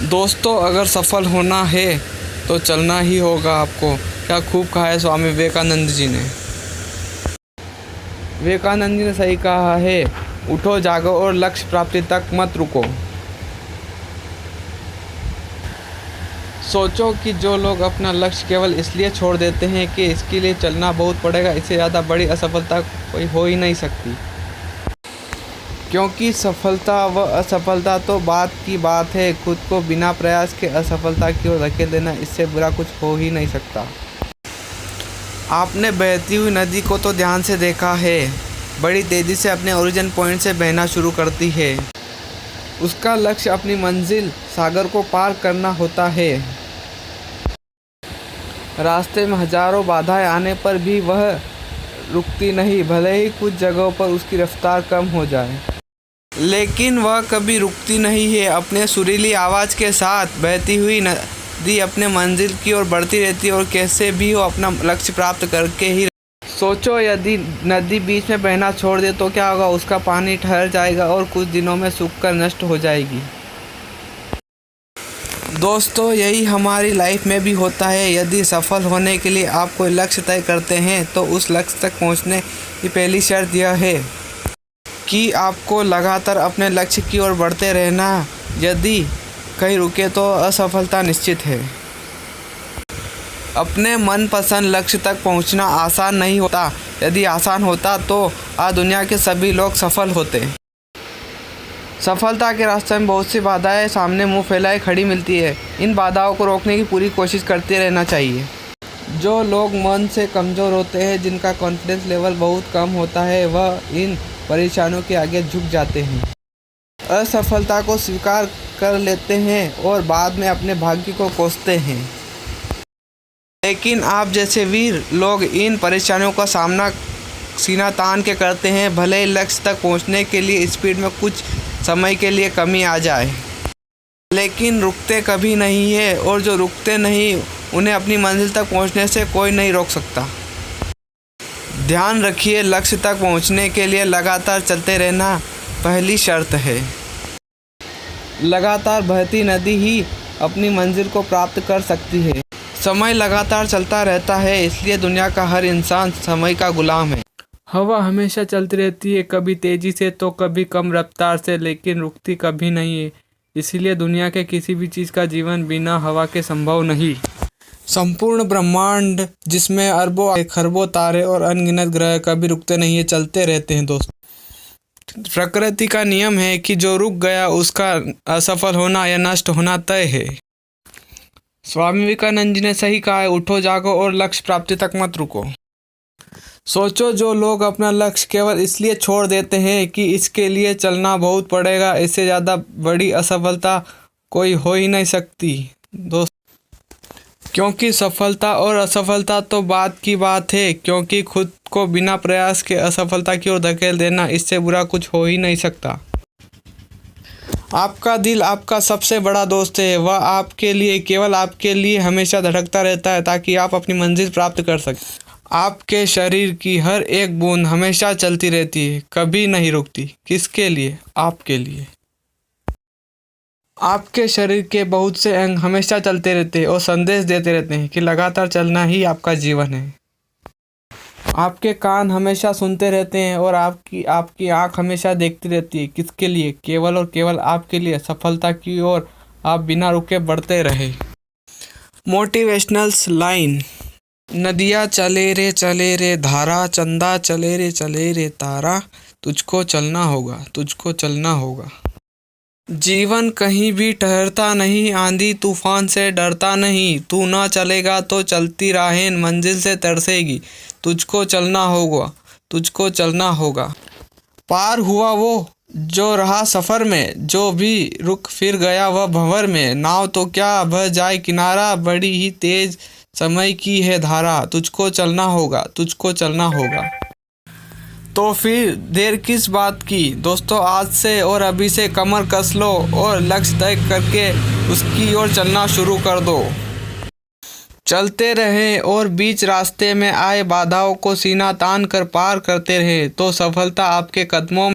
दोस्तों, अगर सफल होना है तो चलना ही होगा आपको। क्या खूब कहा है स्वामी विवेकानंद जी ने। विवेकानंद जी ने सही कहा है, उठो जागो और लक्ष्य प्राप्ति तक मत रुको। सोचो कि जो लोग अपना लक्ष्य केवल इसलिए छोड़ देते हैं कि इसके लिए चलना बहुत पड़ेगा, इससे ज़्यादा बड़ी असफलता कोई हो ही नहीं सकती। क्योंकि सफलता व असफलता तो बात की बात है, खुद को बिना प्रयास के असफलता की ओर धकेल देना, इससे बुरा कुछ हो ही नहीं सकता। आपने बहती हुई नदी को तो ध्यान से देखा है, बड़ी तेज़ी से अपने ओरिजिन पॉइंट से बहना शुरू करती है। उसका लक्ष्य अपनी मंजिल सागर को पार करना होता है। रास्ते में हजारों बाधाएं आने पर भी वह रुकती नहीं, भले ही कुछ जगहों पर उसकी रफ्तार कम हो जाए, लेकिन वह कभी रुकती नहीं है। अपने सुरीली आवाज़ के साथ बहती हुई नदी अपने मंजिल की ओर बढ़ती रहती है और कैसे भी हो अपना लक्ष्य प्राप्त करके ही। सोचो, यदि नदी बीच में बहना छोड़ दे तो क्या होगा? उसका पानी ठहर जाएगा और कुछ दिनों में सूखकर नष्ट हो जाएगी। दोस्तों, यही हमारी लाइफ में भी होता है। यदि सफल होने के लिए आप कोई लक्ष्य तय करते हैं तो उस लक्ष्य तक पहुंचने की पहली शर्त यह है कि आपको लगातार अपने लक्ष्य की ओर बढ़ते रहना। यदि कहीं रुके तो असफलता निश्चित है। अपने मनपसंद लक्ष्य तक पहुंचना आसान नहीं होता। यदि आसान होता तो आज दुनिया के सभी लोग सफल होते। सफलता के रास्ते में बहुत सी बाधाएं सामने मुंह फैलाए खड़ी मिलती है। इन बाधाओं को रोकने की पूरी कोशिश करते रहना चाहिए। जो लोग मन से कमज़ोर होते हैं, जिनका कॉन्फिडेंस लेवल बहुत कम होता है, वह इन परेशानियों के आगे झुक जाते हैं, असफलता को स्वीकार कर लेते हैं और बाद में अपने भाग्य को कोसते हैं। लेकिन आप जैसे वीर लोग इन परेशानियों का सामना सीना तान के करते हैं। भले ही लक्ष्य तक पहुंचने के लिए स्पीड में कुछ समय के लिए कमी आ जाए, लेकिन रुकते कभी नहीं है, और जो रुकते नहीं उन्हें अपनी मंजिल तक पहुंचने से कोई नहीं रोक सकता। ध्यान रखिए, लक्ष्य तक पहुंचने के लिए लगातार चलते रहना पहली शर्त है। लगातार बहती नदी ही अपनी मंजिल को प्राप्त कर सकती है। समय लगातार चलता रहता है, इसलिए दुनिया का हर इंसान समय का गुलाम है। हवा हमेशा चलती रहती है, कभी तेजी से तो कभी कम रफ्तार से, लेकिन रुकती कभी नहीं है। इसीलिए दुनिया के किसी भी चीज़ का जीवन बिना हवा के संभव नहीं। संपूर्ण ब्रह्मांड, जिसमें अरबों खरबों तारे और अनगिनत ग्रह, कभी रुकते नहीं है, चलते रहते हैं। दोस्तों, प्रकृति का नियम है कि जो रुक गया उसका असफल होना या नष्ट होना तय है। स्वामी विवेकानंद जी ने सही कहा है, उठो जागो और लक्ष्य प्राप्ति तक मत रुको। सोचो, जो लोग अपना लक्ष्य केवल इसलिए छोड़ देते हैं कि इसके लिए चलना बहुत पड़ेगा, इससे ज़्यादा बड़ी असफलता कोई हो ही नहीं सकती। दोस्त, क्योंकि सफलता और असफलता तो बात की बात है, क्योंकि खुद को बिना प्रयास के असफलता की ओर धकेल देना, इससे बुरा कुछ हो ही नहीं सकता। आपका दिल आपका सबसे बड़ा दोस्त है। वह आपके लिए, केवल आपके लिए हमेशा धड़कता रहता है ताकि आप अपनी मंजिल प्राप्त कर सकें। आपके शरीर की हर एक बूंद हमेशा चलती रहती है, कभी नहीं रुकती। किसके लिए? आपके लिए। आपके शरीर के बहुत से अंग हमेशा चलते रहते हैं और संदेश देते रहते हैं कि लगातार चलना ही आपका जीवन है। आपके कान हमेशा सुनते रहते हैं और आपकी आँख हमेशा देखती रहती है। किसके लिए? केवल और केवल आपके लिए। सफलता की ओर आप बिना रुके बढ़ते रहे। Motivational line. नदियाँ चले रे धारा, चंदा चले रे तारा, तुझको चलना होगा, तुझको चलना होगा। जीवन कहीं भी ठहरता नहीं, आंधी तूफान से डरता नहीं। तू ना चलेगा तो चलती राहें मंजिल से तरसेगी, तुझको चलना होगा, तुझको चलना होगा। पार हुआ वो जो रहा सफ़र में, जो भी रुक फिर गया वह भंवर में। नाव तो क्या बह जाए किनारा, बड़ी ही तेज समय की है धारा, तुझको चलना होगा, तुझको चलना होगा। तो फिर देर किस बात की? दोस्तों, आज से और अभी से कमर कस लो और लक्ष्य तय करके उसकी ओर चलना शुरू कर दो। चलते रहें और बीच रास्ते में आए बाधाओं को सीना तान कर पार करते रहें, तो सफलता आपके कदमों